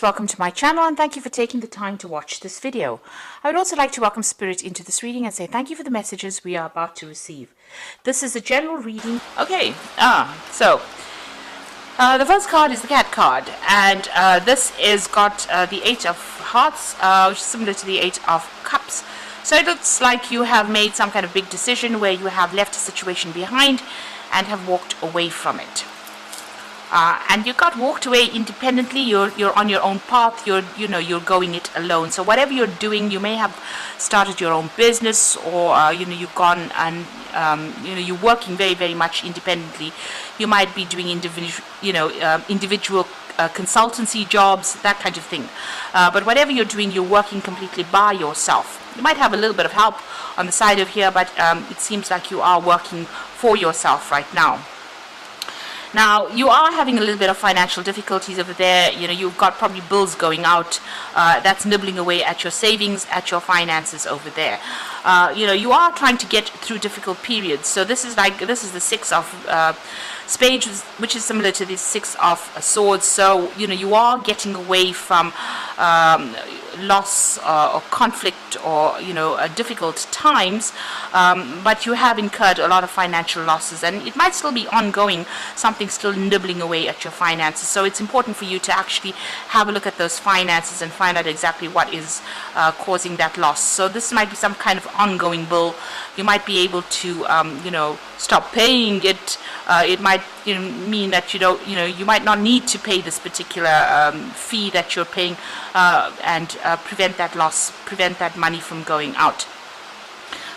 Welcome to my channel and thank you for taking the time to watch this video. I would also like to welcome Spirit into this reading and say thank you for the messages we are about to receive. This is a general reading. Okay, the first card is the cat card, and this is got the Eight of Hearts, which is similar to the Eight of Cups. So it looks like you have made some kind of big decision where you have left a situation behind and have walked away from it. And you got walked away independently. You're on your own path. You're going it alone. So whatever you're doing, you may have started your own business, or you've gone and you're working very, very much independently. You might be doing individual consultancy jobs, that kind of thing. But whatever you're doing, you're working completely by yourself. You might have a little bit of help on the side of here, but it seems like you are working for yourself right now. Now, you are having a little bit of financial difficulties over there. You've got probably bills going out. That's nibbling away at your savings, at your finances over there. You are trying to get through difficult periods. So this is the Six of Spades, which is similar to the Six of Swords. So, you are getting away from loss or conflict or difficult times, but you have incurred a lot of financial losses, and it might still be ongoing, something still nibbling away at your finances. So it's important for you to actually have a look at those finances and find out exactly what is causing that loss. So this might be some kind of ongoing bill. You might be able to stop paying it. It might mean that you might not need to pay this particular fee that you're paying, and prevent that loss, prevent that money from going out.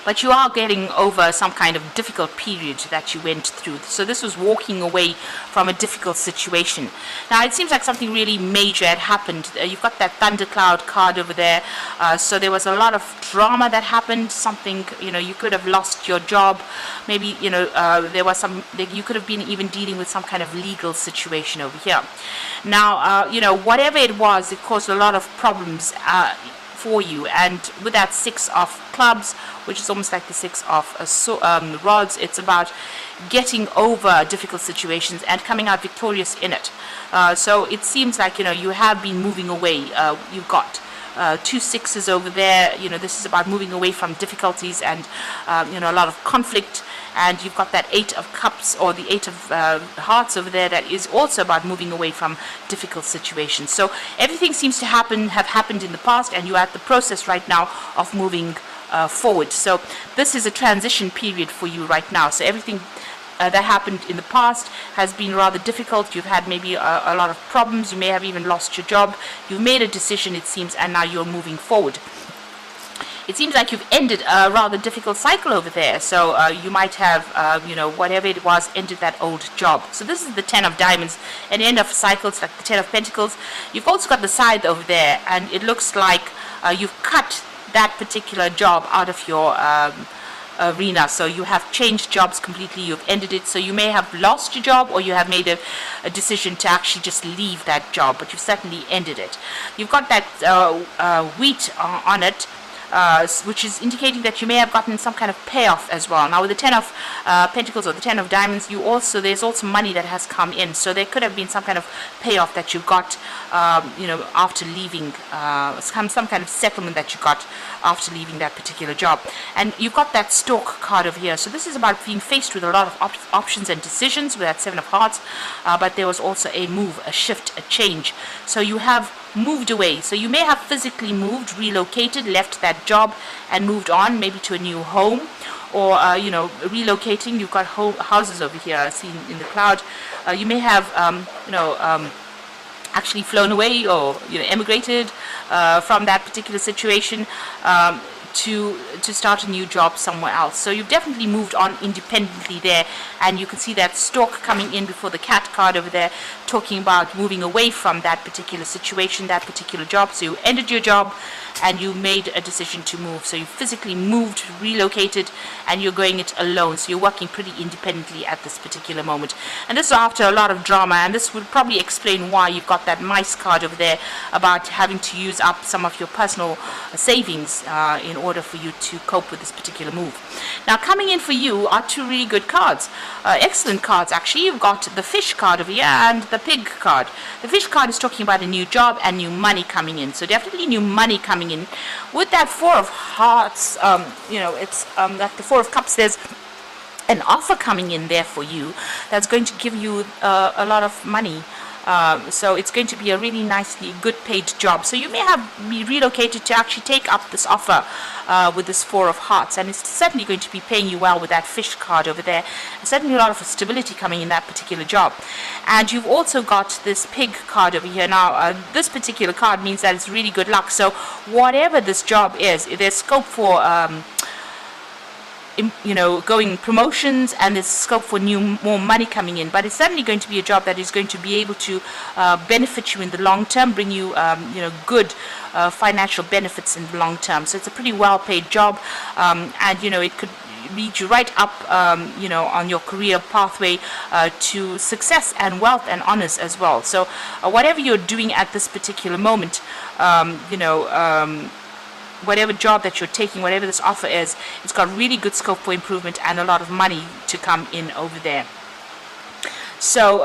But you are getting over some kind of difficult period that you went through. So this was walking away from a difficult situation. Now it seems like something really major had happened. You've got that thundercloud card over there. So there was a lot of drama that happened. Something, you could have lost your job. Maybe, there was you could have been even dealing with some kind of legal situation over here. Now, whatever it was, it caused a lot of problems for you. And with that Six of Clubs, which is almost like the Six of Rods, it's about getting over difficult situations and coming out victorious in it. So it seems like you have been moving away. You've got two sixes over there. This is about moving away from difficulties and a lot of conflict. And you've got that Eight of Cups, or the Eight of Hearts over there, that is also about moving away from difficult situations. So everything seems to have happened in the past, and you're at the process right now of moving forward. So this is a transition period for you right now. So everything that happened in the past has been rather difficult. You've had maybe a lot of problems. You may have even lost your job. You've made a decision, it seems, and now you're moving forward. It seems like you've ended a rather difficult cycle over there. So you might have, whatever it was, ended that old job. So this is the Ten of Diamonds. At the end of cycles, like the Ten of Pentacles. You've also got the Scythe over there, and it looks like you've cut that particular job out of your arena. So you have changed jobs completely. You've ended it. So you may have lost your job, or you have made a decision to actually just leave that job, but you've certainly ended it. You've got that wheat on it, which is indicating that you may have gotten some kind of payoff as well. Now with the Ten of Pentacles or the Ten of Diamonds, there's also money that has come in. So there could have been some kind of payoff that you got, after leaving, some kind of settlement that you got after leaving that particular job. And you've got that Stork card over here. So this is about being faced with a lot of options and decisions with that Seven of Hearts. But there was also a move, a shift, a change. So you have moved away. So you may have physically moved, relocated, left that job and moved on, maybe to a new home, or relocating. You've got houses over here seen in the cloud. You may have actually flown away, or emigrated from that particular situation to start a new job somewhere else. So you've definitely moved on independently there, and you can see that Stork coming in before the Cat card over there, talking about moving away from that particular situation, that particular job. So you ended your job and you made a decision to move. So you physically moved, relocated, and you're going it alone. So you're working pretty independently at this particular moment. And this is after a lot of drama, and this would probably explain why you've got that Mice card over there, about having to use up some of your personal savings in order for you to cope with this particular move. Now, coming in for you are two really good cards, excellent cards actually. You've got the fish card over here and the pig card. The fish card is talking about a new job and new money coming in, so definitely new money coming in. With that Four of Hearts, it's like the Four of Cups, there's an offer coming in there for you that's going to give you a lot of money. So it's going to be a really nicely good paid job. So you may be relocated to actually take up this offer with this Four of Hearts, and it's certainly going to be paying you well with that fish card over there. There's certainly a lot of stability coming in that particular job. And you've also got this pig card over here. Now this particular card means that it's really good luck. So whatever this job is, there's scope for going promotions, and there's scope for more money coming in, but it's certainly going to be a job that is going to be able to benefit you in the long term, bring you good financial benefits in the long term. So it's a pretty well paid job, and it could lead you right up on your career pathway to success and wealth and honors as well. So whatever you're doing at this particular moment, whatever job that you're taking, whatever this offer is, it's got really good scope for improvement and a lot of money to come in over there. So,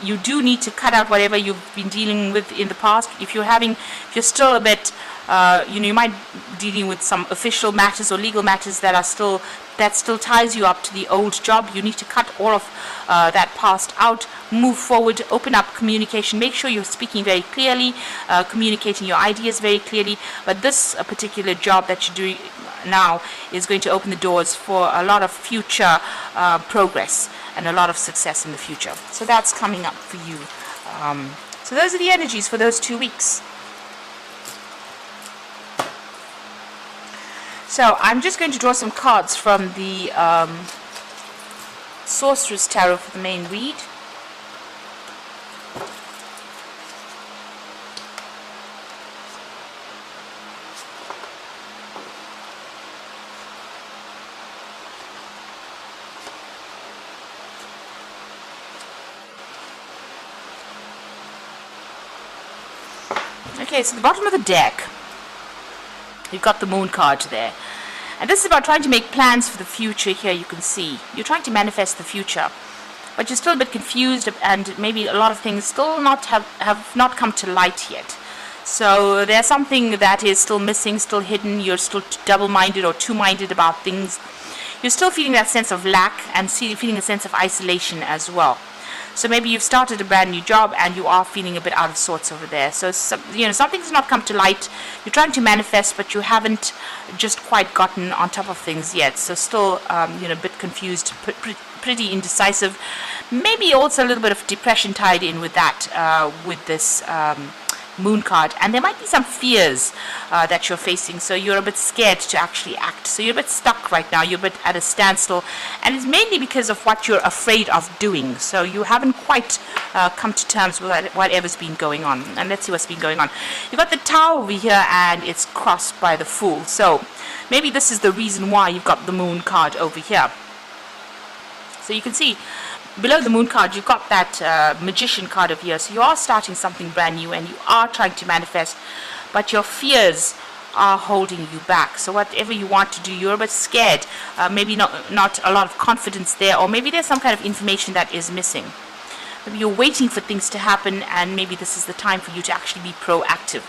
you do need to cut out whatever you've been dealing with in the past. If you're still a bit, you might be dealing with some official matters or legal matters that still ties you up to the old job. You need to cut all of that past out, move forward, open up communication, make sure you're speaking very clearly, communicating your ideas very clearly. But this particular job that you're doing now is going to open the doors for a lot of future progress and a lot of success in the future. So that's coming up for you. So those are the energies for those 2 weeks. So I'm just going to draw some cards from the Sorcerer's Tarot for the main read. Okay, so the bottom of the deck, you've got the Moon card there. And this is about trying to make plans for the future here. You can see you're trying to manifest the future, but you're still a bit confused, and maybe a lot of things still have not come to light yet. So there's something that is still missing, still hidden. You're still double-minded or two-minded about things. You're still feeling that sense of lack and feeling a sense of isolation as well. So maybe you've started a brand new job and you are feeling a bit out of sorts over there. So something's not come to light. You're trying to manifest, but you haven't just quite gotten on top of things yet. So still, a bit confused, pretty indecisive. Maybe also a little bit of depression tied in with that, with this Moon card. And there might be some fears that you're facing, so you're a bit scared to actually act. So you're a bit stuck right now, you're a bit at a standstill, and it's mainly because of what you're afraid of doing. So you haven't quite come to terms with whatever's been going on. And let's see what's been going on. You've got the Tower over here, and it's crossed by the Fool. So maybe this is the reason why you've got the Moon card over here. So you can see below the Moon card, you've got that Magician card over here. So you are starting something brand new, and you are trying to manifest, but your fears are holding you back. So whatever you want to do, you're a bit scared. Maybe not a lot of confidence there, or maybe there's some kind of information that is missing. Maybe you're waiting for things to happen, and maybe this is the time for you to actually be proactive.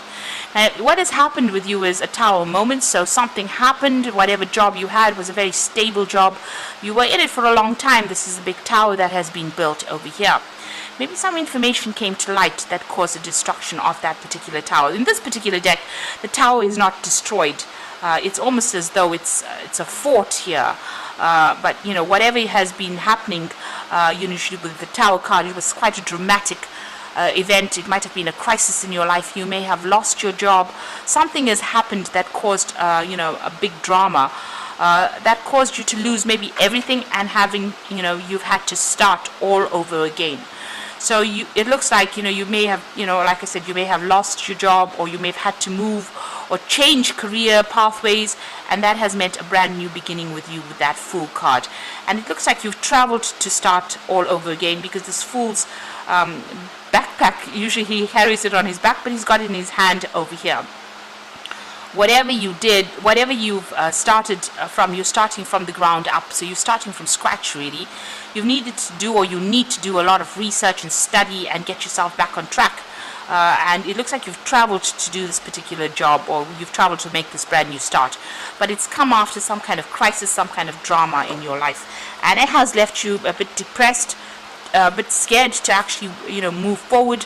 What has happened with you is a Tower moment. So something happened. Whatever job you had was a very stable job. You were in it for a long time. This is a big tower that has been built over here. Maybe some information came to light that caused the destruction of that particular tower. In this particular deck, the tower is not destroyed. It's almost as though it's a fort here. But whatever has been happening, usually with the Tower card, it was quite a dramatic event. It might have been a crisis in your life. You may have lost your job. Something has happened that caused a big drama that caused you to lose maybe everything, and you've had to start all over again. So it looks like you may have, like I said, you may have lost your job, or you may have had to move or change career pathways, and that has meant a brand new beginning with you with that Fool card. And it looks like you've traveled to start all over again, because this Fool's backpack, usually he carries it on his back, but he's got it in his hand over here. whatever you did, whatever you've started from, you're starting from the ground up. So you're starting from scratch, really. You've needed to do, or you need to do, a lot of research and study and get yourself back on track. And it looks like you've traveled to do this particular job, or you've traveled to make this brand new start. But it's come after some kind of crisis, some kind of drama in your life. And it has left you a bit depressed, a bit scared to actually, move forward.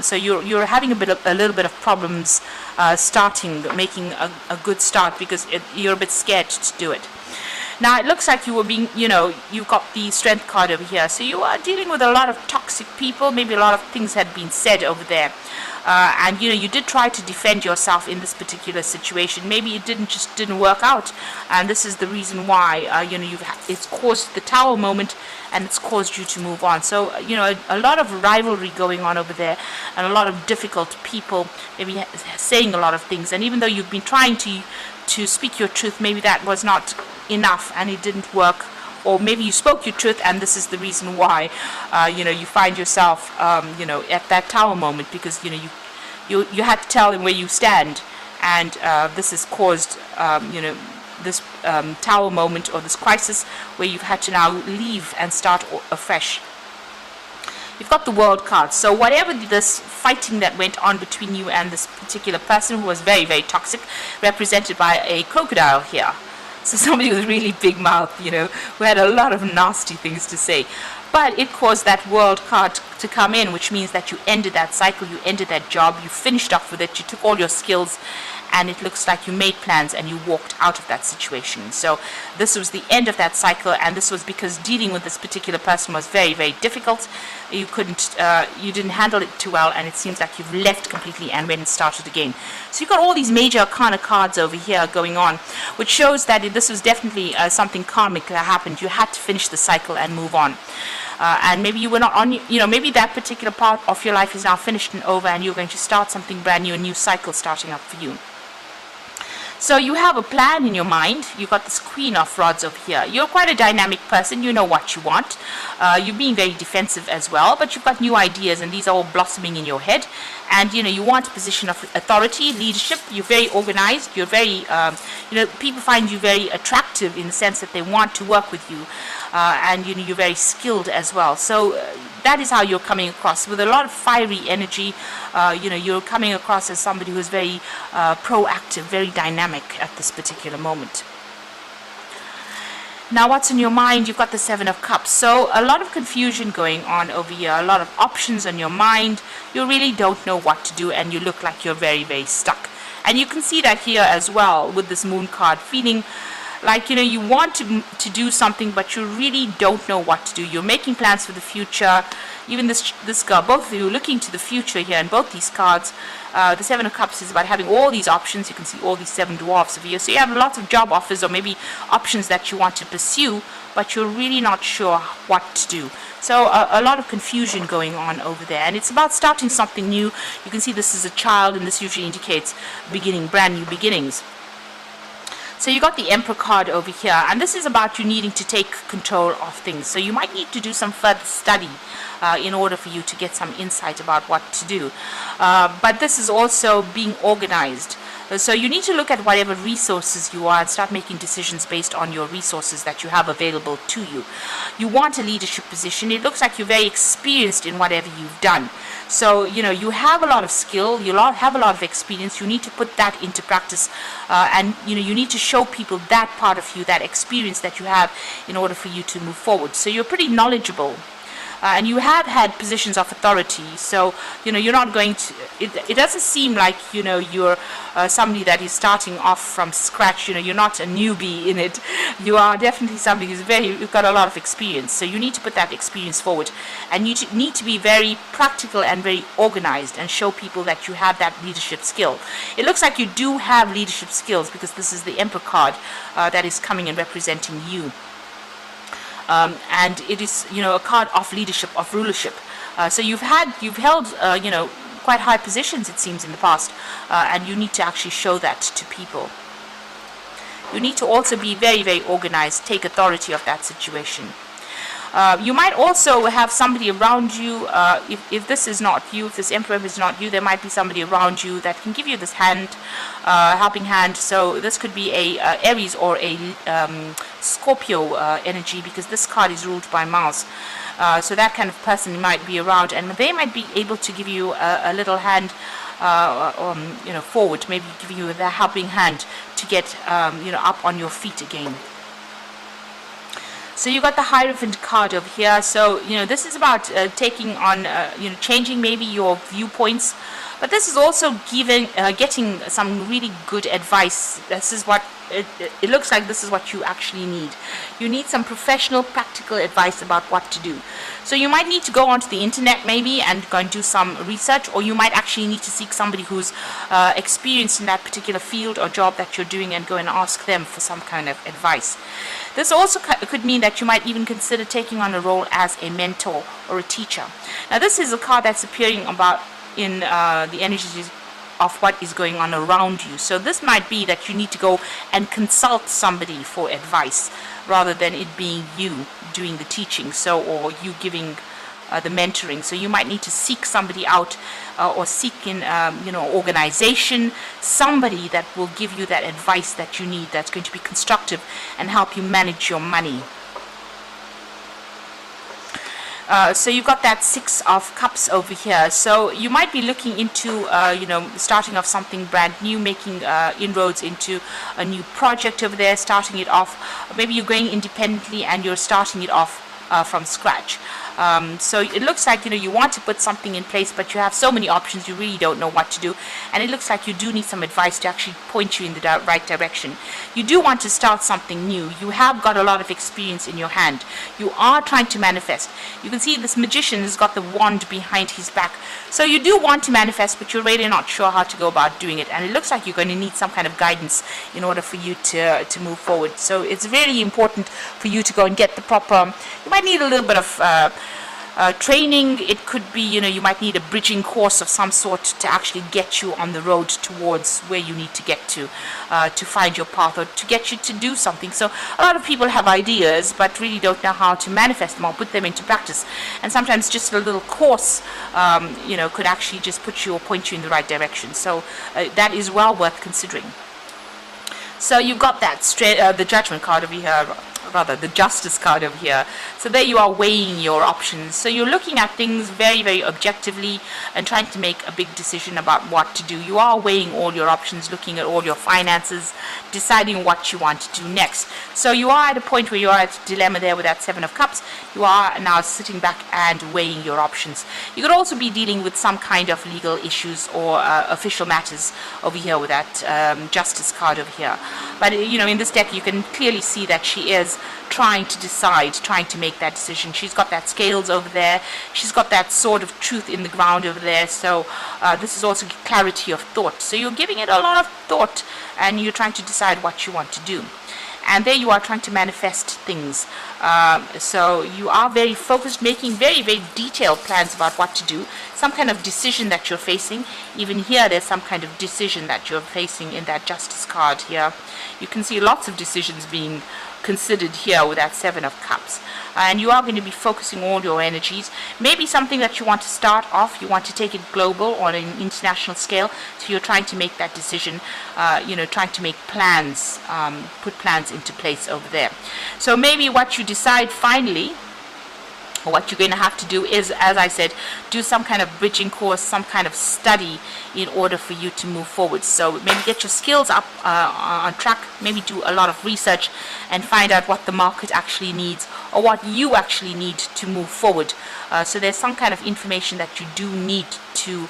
So you're having a little bit of problems making a good start, because you're a bit scared to do it. Now it looks like you were being, you've got the strength card over here. So you are dealing with a lot of toxic people. Maybe a lot of things had been said over there. And you did try to defend yourself in this particular situation. Maybe it didn't work out, and this is the reason why it's caused the Tower moment, and it's caused you to move on. So a lot of rivalry going on over there, and a lot of difficult people maybe saying a lot of things. And even though you've been trying to speak your truth, maybe that was not enough and it didn't work. Or maybe you spoke your truth, and this is the reason why, you find yourself, at that Tower moment, because you had to tell him where you stand, and this has caused, this Tower moment, or this crisis where you've had to now leave and start afresh. You've got the World card. So whatever this fighting that went on between you and this particular person, who was very, very toxic, represented by a crocodile here. So somebody with a really big mouth, who had a lot of nasty things to say. But it caused that World card to come in, which means that you ended that cycle, you ended that job, you finished off with it, you took all your skills, and it looks like you made plans and you walked out of that situation. So this was the end of that cycle, and this was because dealing with this particular person was very, very difficult. You didn't handle it too well, and it seems like you've left completely and went and started again. So you've got all these major arcana cards over here going on, which shows that this was definitely something karmic that happened. You had to finish the cycle and move on. And maybe you were not on, maybe that particular part of your life is now finished and over, and you're going to start something brand new, a new cycle starting up for you. So you have a plan in your mind. You've got this Queen of Rods over here. You're quite a dynamic person. You know what you want. You're being very defensive as well, but you've got new ideas, and these are all blossoming in your head. And you want a position of authority, leadership. You're very organized. You're very, people find you very attractive in the sense that they want to work with you, and you're very skilled as well. So that is how you're coming across, with a lot of fiery energy. You're coming across as somebody who is very proactive, very dynamic at this particular moment. Now, what's in your mind? You've got the Seven of Cups. So a lot of confusion going on over here, a lot of options on your mind. You really don't know what to do, and you look like you're very, very stuck. And you can see that here as well with this Moon card, feeling like you want to do something, but you really don't know what to do. You're making plans for the future. Even this girl, both of you looking to the future here in both these cards. The Seven of Cups is about having all these options. You can see all these 7 dwarfs over here. So you have lots of job offers, or maybe options that you want to pursue, but you're really not sure what to do. So a lot of confusion going on over there, and it's about starting something new. You can see this is a child, and this usually indicates brand new beginnings. So you got the Emperor card over here, and this is about you needing to take control of things. So you might need to do some further study in order for you to get some insight about what to do. But this is also being organized. So you need to look at whatever resources you are and start making decisions based on your resources that you have available to you. You want a leadership position. It looks like you're very experienced in whatever you've done. So, you have a lot of skill, you have a lot of experience. You need to put that into practice, and you need to show people that part of you, that experience that you have, in order for you to move forward. So you're pretty knowledgeable. And you have had positions of authority, so you're not going to. It doesn't seem like you're somebody that is starting off from scratch. You're not a newbie in it. You are definitely somebody you've got a lot of experience. So you need to put that experience forward, and you need to be very practical and very organized, and show people that you have that leadership skill. It looks like you do have leadership skills, because this is the Emperor card that is coming and representing you. And it is, a card of leadership, of rulership. So you've held, quite high positions, it seems, in the past, and you need to actually show that to people. You need to also be very, very organized, take authority of that situation. You might also have somebody around you. If this is not you, if this Emperor is not you, there might be somebody around you that can give you this hand, helping hand. So this could be a Aries or a Scorpio energy, because this card is ruled by Mars. So that kind of person might be around, and they might be able to give you a little hand, forward, maybe give you the helping hand to get, up on your feet again. So you got the Hierophant card over here. So, this is about taking on, changing maybe your viewpoints. But this is also getting some really good advice. This is what, it looks like this is what you actually need. You need some professional, practical advice about what to do. So you might need to go onto the internet maybe and go and do some research, or you might actually need to seek somebody who's experienced in that particular field or job that you're doing and go and ask them for some kind of advice. This also could mean that you might even consider taking on a role as a mentor or a teacher. Now this is a card that's appearing about in the energies of what is going on around you. So this might be that you need to go and consult somebody for advice rather than it being you doing the teaching, or you giving the mentoring. So you might need to seek somebody out, or seek in organization, somebody that will give you that advice that you need, that's going to be constructive and help you manage your money. So you've got that Six of Cups over here. So you might be looking into, starting off something brand new, making inroads into a new project over there, starting it off. Maybe you're going independently and you're starting it off from scratch. So it looks like you want to put something in place, but you have so many options, you really don't know what to do, and it looks like you do need some advice to actually point you in the right direction. You do want to start something new. You have got a lot of experience in your hand. You are trying to manifest. You can see this magician has got the wand behind his back. So you do want to manifest, but you're really not sure how to go about doing it, and it looks like you're going to need some kind of guidance in order for you to move forward. So it's really important for you to go and get the proper, you might need a little bit of training. It could be, you might need a bridging course of some sort to actually get you on the road towards where you need to get to find your path, or to get you to do something. So a lot of people have ideas but really don't know how to manifest them or put them into practice, and sometimes just a little course could actually just point you in the right direction. So that is well worth considering. So you've got that the Judgment card over here, rather the Justice card over here. So there you are weighing your options. So you're looking at things very, very objectively and trying to make a big decision about what to do. You are weighing all your options, looking at all your finances, deciding what you want to do next. So you are at a point where you are at a dilemma there with that Seven of Cups. You are now sitting back and weighing your options. You could also be dealing with some kind of legal issues or official matters over here with that Justice card over here. But in this deck you can clearly see that she is trying to decide, trying to make that decision. She's got that Scales over there. She's got that Sword of Truth in the ground over there. So this is also clarity of thought. So you're giving it a lot of thought and you're trying to decide what you want to do. And there you are trying to manifest things. So you are very focused, making very, very detailed plans about what to do. Some kind of decision that you're facing. Even here, there's some kind of decision that you're facing in that Justice card here. You can see lots of decisions being considered here with that Seven of Cups. And you are going to be focusing all your energies. Maybe something that you want to start off, you want to take it global or on an international scale. So you're trying to make that decision, trying to make plans, put plans into place over there. So maybe what you decide finally, or what you're going to have to do is, as I said, do some kind of bridging course, some kind of study in order for you to move forward. So maybe get your skills up on track, maybe do a lot of research and find out what the market actually needs or what you actually need to move forward. So there's some kind of information that you do need to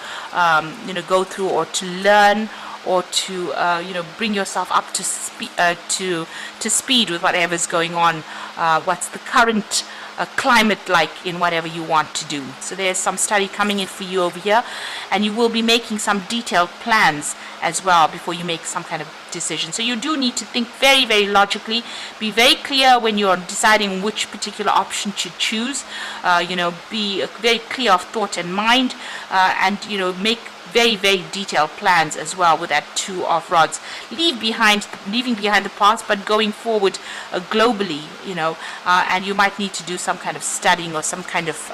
go through or to learn, or to bring yourself up to speed with whatever's going on. What's the current climate like in whatever you want to do. So there's some study coming in for you over here, and you will be making some detailed plans as well before you make some kind of decision. So you do need to think very, very logically, be very clear when you're deciding which particular option to choose, be very clear of thought and mind, and make very, very detailed plans as well with that two of rods. Leaving behind the past, but going forward globally, and you might need to do some kind of studying or some kind of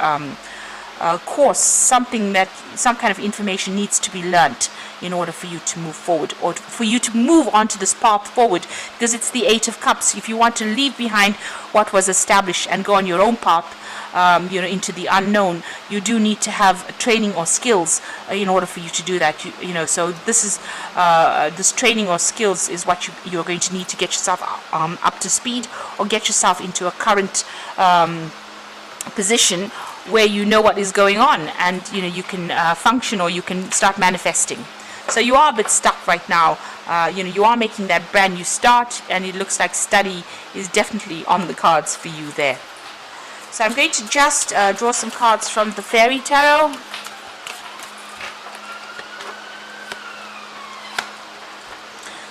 course, some kind of information needs to be learnt in order for you to move forward, or for you to move onto this path forward, because it's the Eight of Cups. If you want to leave behind what was established and go on your own path, into the unknown, you do need to have training or skills in order for you to do that. So this training or skills is what you're going to need to get yourself up to speed, or get yourself into a current position where you know what is going on, and you can function, or you can start manifesting. So you are a bit stuck right now. You are making that brand new start, and it looks like study is definitely on the cards for you there. So I'm going to just draw some cards from the Fairy Tarot.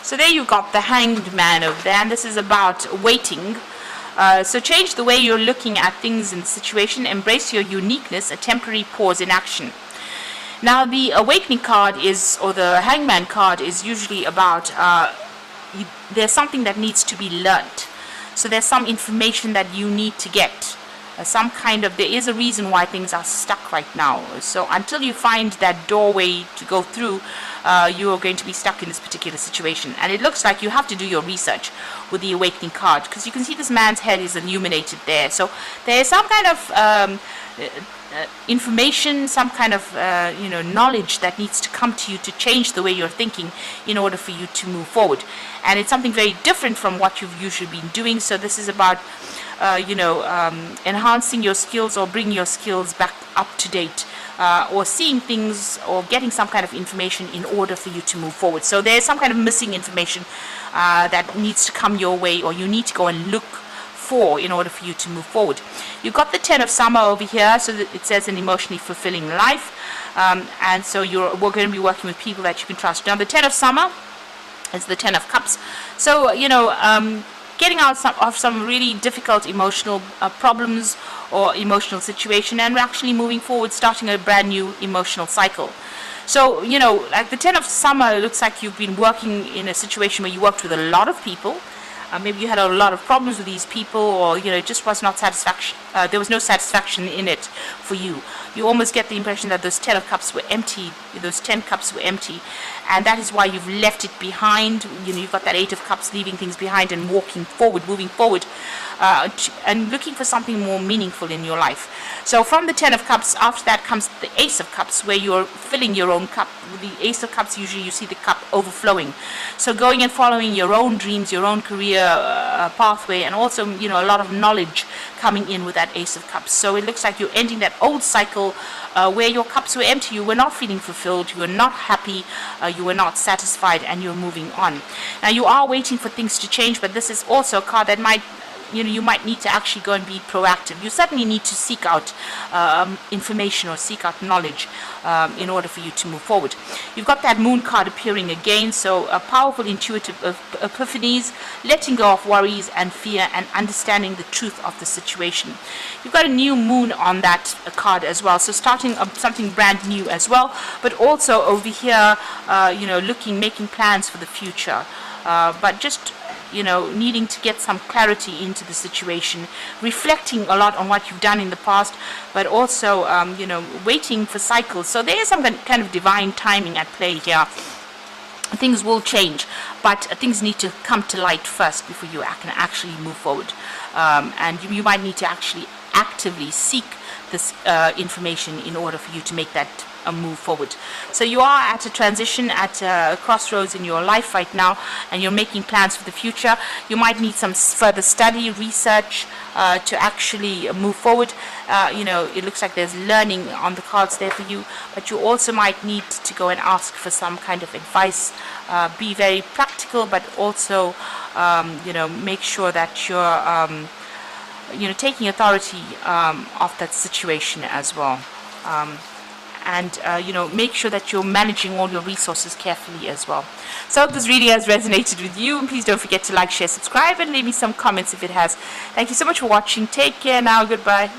So there you got the Hanged Man over there, and this is about waiting. So change the way you're looking at things in the situation. Embrace your uniqueness, a temporary pause in action. Now the Awakening card or the Hangman card is usually about there's something that needs to be learnt. So there's some information that you need to get. There is a reason why things are stuck right now. So until you find that doorway to go through, you are going to be stuck in this particular situation. And it looks like you have to do your research with the Awakening card, because you can see this man's head is illuminated there. So there is some kind of information, some kind of knowledge that needs to come to you to change the way you're thinking in order for you to move forward. And it's something very different from what you've usually been doing. So this is about enhancing your skills, or bringing your skills back up to date, or seeing things or getting some kind of information in order for you to move forward. So there's some kind of missing information that needs to come your way, or you need to go and look for in order for you to move forward. You've got the Ten of Summer over here, so that it says an emotionally fulfilling life, and so we're going to be working with people that you can trust. Now the Ten of Summer is the Ten of Cups. So getting out of some really difficult emotional problems or emotional situation, and actually moving forward, starting a brand new emotional cycle. So, like the Ten of Summer, it looks like you've been working in a situation where you worked with a lot of people. Maybe you had a lot of problems with these people, or it just was not satisfaction. There was no satisfaction in it for you. You almost get the impression that those 10 of cups were empty. Those 10 cups were empty, and that is why you've left it behind. You've got that 8 of cups, leaving things behind and walking forward, moving forward, and looking for something more meaningful in your life. So from the 10 of cups, after that comes the Ace of Cups, where you're filling your own cup. With the Ace of Cups, usually you see the cup overflowing. So going and following your own dreams, your own career pathway, and also a lot of knowledge coming in with that Ace of Cups. So it looks like you're ending that old cycle where your cups were empty. You were not feeling fulfilled, you were not happy, you were not satisfied, and you're moving on. Now you are waiting for things to change, but this is also a card that might you might need to actually go and be proactive. You certainly need to seek out information or seek out knowledge in order for you to move forward. You've got that Moon card appearing again, so powerful intuitive epiphanies, letting go of worries and fear, and understanding the truth of the situation. You've got a new moon on that card as well, so starting something brand new as well, but also over here, making plans for the future, but just needing to get some clarity into the situation, reflecting a lot on what you've done in the past, but also, waiting for cycles. So there is some kind of divine timing at play here. Things will change, but things need to come to light first before you can actually move forward. And you might need to actually actively seek this information in order for you to make that move forward. So you are at a transition, at a crossroads in your life right now, and you're making plans for the future. You might need some further study, research to actually move forward. It looks like there's learning on the cards there for you, but you also might need to go and ask for some kind of advice. Be very practical, but also make sure that you're taking authority of that situation as well. And make sure that you're managing all your resources carefully as well. So I hope this reading has resonated with you, and please don't forget to like, share, subscribe, and leave me some comments if it has. Thank you so much for watching. Take care now. Goodbye.